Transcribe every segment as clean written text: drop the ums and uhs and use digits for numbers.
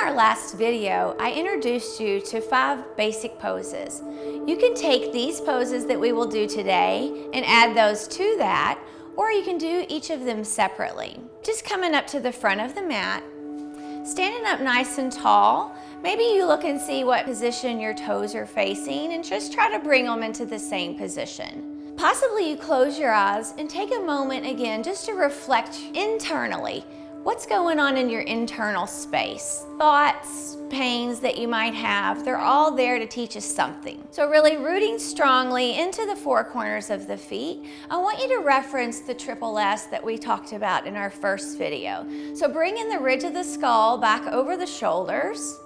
our last video, I introduced you to 5 basic poses. You can take these poses that we will do today and add those to that, or you can do each of them separately. Just coming up to the front of the mat, standing up nice and tall. Maybe you look and see what position your toes are facing and just try to bring them into the same position. Possibly you close your eyes and take a moment again just to reflect internally. What's going on in your internal space? Thoughts, pains that you might have, they're all there to teach us something. So really rooting strongly into the 4 corners of the feet. I want you to reference the triple S that we talked about in our first video. So bring in the ridge of the skull back over the shoulders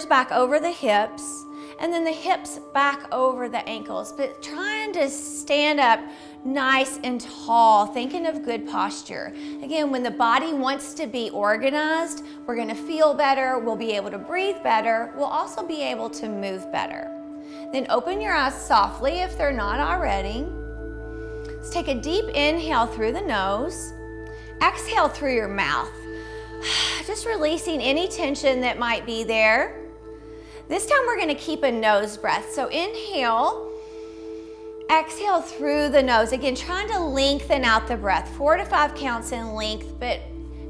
back over the hips, and then the hips back over the ankles, but trying to stand up nice and tall, thinking of good posture. Again, when the body wants to be organized, we're gonna feel better, we'll be able to breathe better, we'll also be able to move better. Then open your eyes softly if they're not already. Let's take a deep inhale through the nose, exhale through your mouth. Just releasing any tension that might be there. This time we're gonna keep a nose breath. So inhale, exhale through the nose. Again, trying to lengthen out the breath. 4 to 5 counts in length, but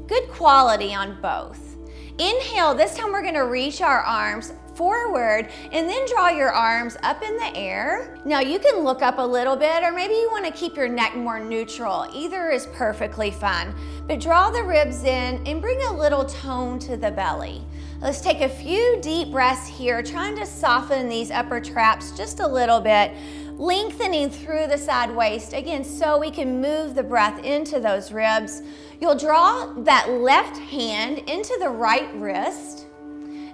good quality on both. Inhale, this time we're gonna reach our arms forward and then draw your arms up in the air. Now you can look up a little bit, or maybe you wanna keep your neck more neutral. Either is perfectly fine. But draw the ribs in and bring a little tone to the belly. Let's take a few deep breaths here, trying to soften these upper traps just a little bit, lengthening through the side waist, again, so we can move the breath into those ribs. You'll draw that left hand into the right wrist.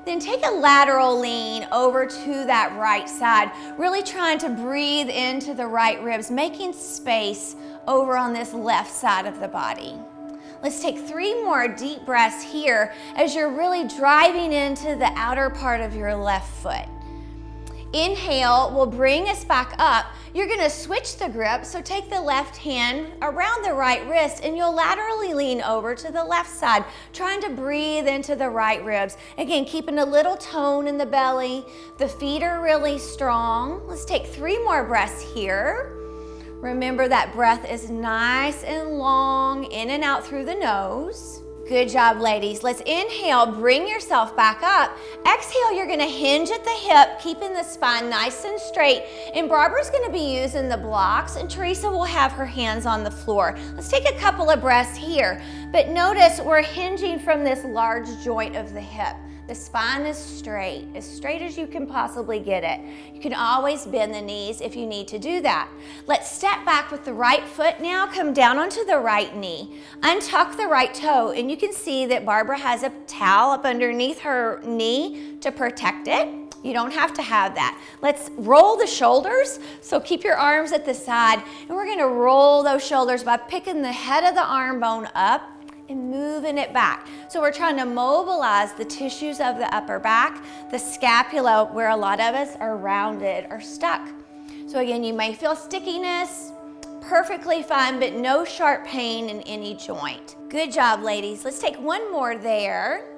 Then take a lateral lean over to that right side, really trying to breathe into the right ribs, making space over on this left side of the body. Let's take 3 more deep breaths here as you're really driving into the outer part of your left foot. Inhale will bring us back up. You're gonna switch the grip, so take the left hand around the right wrist and you'll laterally lean over to the left side, trying to breathe into the right ribs. Again, keeping a little tone in the belly. The feet are really strong. Let's take 3 more breaths here. Remember that breath is nice and long, in and out through the nose. Good job, ladies. Let's inhale, bring yourself back up. Exhale, you're gonna hinge at the hip, keeping the spine nice and straight. And Barbara's gonna be using the blocks, and Teresa will have her hands on the floor. Let's take a couple of breaths here. But notice we're hinging from this large joint of the hip. The spine is straight as you can possibly get it. You can always bend the knees if you need to do that. Let's step back with the right foot now, come down onto the right knee. Untuck the right toe, and you can see that Barbara has a towel up underneath her knee to protect it. You don't have to have that. Let's roll the shoulders, so keep your arms at the side, and we're gonna roll those shoulders by picking the head of the arm bone up and moving it back. So we're trying to mobilize the tissues of the upper back, the scapula, where a lot of us are rounded or stuck. So again, you may feel stickiness, perfectly fine, but no sharp pain in any joint. Good job, ladies. Let's take 1 more there.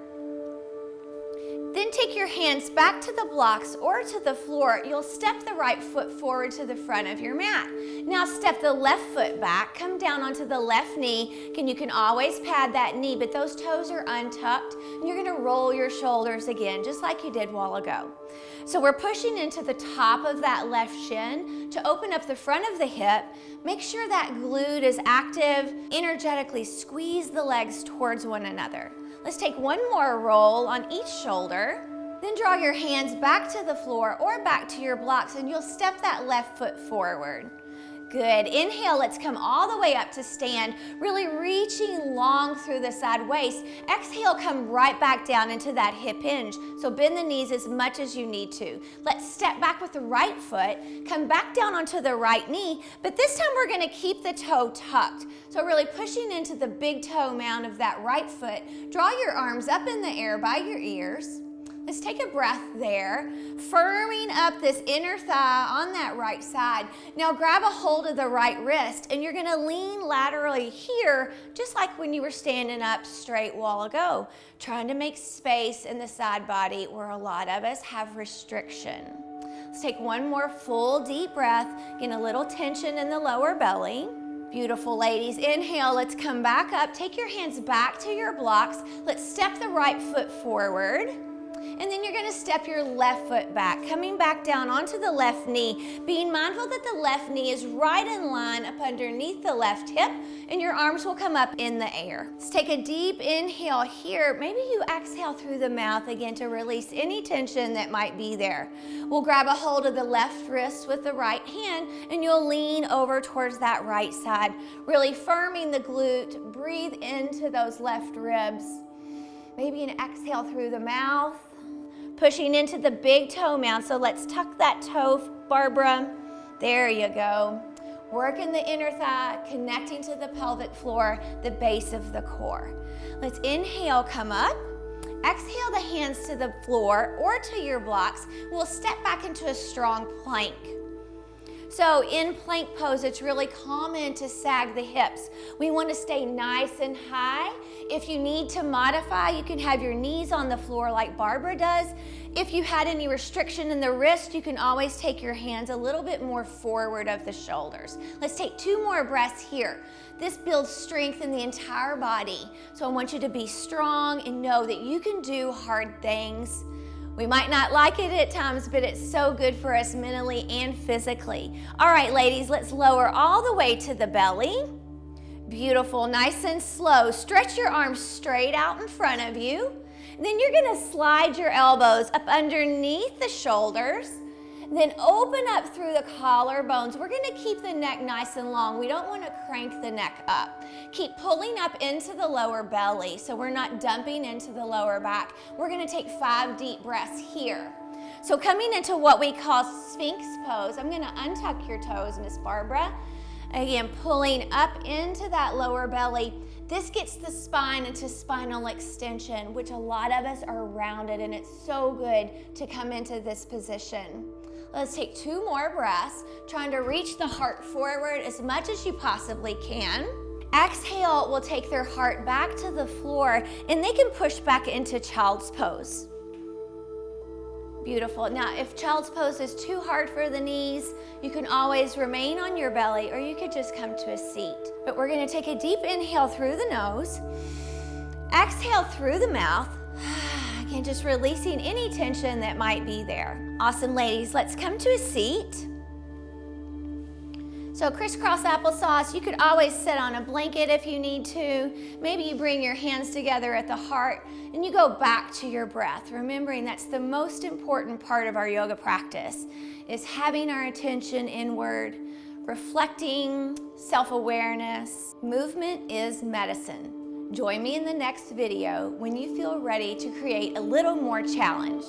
Then take your hands back to the blocks or to the floor. You'll step the right foot forward to the front of your mat. Now step the left foot back, come down onto the left knee. You can always pad that knee, but those toes are untucked. And you're gonna roll your shoulders again, just like you did a while ago. So we're pushing into the top of that left shin to open up the front of the hip. Make sure that glute is active. Energetically squeeze the legs towards one another. Let's take 1 more roll on each shoulder. Then draw your hands back to the floor or back to your blocks, and you'll step that left foot forward. Good. Inhale, let's come all the way up to stand, really reaching long through the side waist. Exhale, come right back down into that hip hinge. So bend the knees as much as you need to. Let's step back with the right foot, come back down onto the right knee, but this time we're gonna keep the toe tucked. So really pushing into the big toe mound of that right foot. Draw your arms up in the air by your ears. Let's take a breath there, firming up this inner thigh on that right side. Now grab a hold of the right wrist and you're gonna lean laterally here, just like when you were standing up straight a while ago, trying to make space in the side body where a lot of us have restriction. Let's take one more full deep breath, getting a little tension in the lower belly. Beautiful, ladies. Inhale, let's come back up. Take your hands back to your blocks. Let's step the right foot forward. And then you're gonna step your left foot back, coming back down onto the left knee, being mindful that the left knee is right in line up underneath the left hip, and your arms will come up in the air. Let's take a deep inhale here. Maybe you exhale through the mouth again to release any tension that might be there. We'll grab a hold of the left wrist with the right hand, and you'll lean over towards that right side, really firming the glute. Breathe into those left ribs. Maybe an exhale through the mouth. Pushing into the big toe mound, so let's tuck that toe, Barbara. There you go. Working the inner thigh, connecting to the pelvic floor, the base of the core. Let's inhale, come up. Exhale the hands to the floor or to your blocks. We'll step back into a strong plank. So in plank pose, it's really common to sag the hips. We want to stay nice and high. If you need to modify, you can have your knees on the floor like Barbara does. If you had any restriction in the wrist, you can always take your hands a little bit more forward of the shoulders. Let's take 2 more breaths here. This builds strength in the entire body. So I want you to be strong and know that you can do hard things. We might not like it at times, but it's so good for us mentally and physically. All right, ladies, let's lower all the way to the belly. Beautiful, nice and slow. Stretch your arms straight out in front of you. And then you're gonna slide your elbows up underneath the shoulders. Then open up through the collarbones. We're gonna keep the neck nice and long. We don't wanna crank the neck up. Keep pulling up into the lower belly so we're not dumping into the lower back. We're gonna take 5 deep breaths here. So coming into what we call Sphinx pose, I'm gonna untuck your toes, Miss Barbara. Again, pulling up into that lower belly. This gets the spine into spinal extension, which a lot of us are rounded, and it's so good to come into this position. Let's take 2 more breaths, trying to reach the heart forward as much as you possibly can. Exhale will take their heart back to the floor, and they can push back into child's pose. Beautiful. Now, if child's pose is too hard for the knees, you can always remain on your belly, or you could just come to a seat. But we're gonna take a deep inhale through the nose, exhale through the mouth. Again, just releasing any tension that might be there. Awesome, ladies. Let's come to a seat. So crisscross applesauce, you could always sit on a blanket if you need to. Maybe you bring your hands together at the heart and you go back to your breath, remembering that's the most important part of our yoga practice, is having our attention inward, reflecting, self-awareness. Movement is medicine. Join me in the next video when you feel ready to create a little more challenge.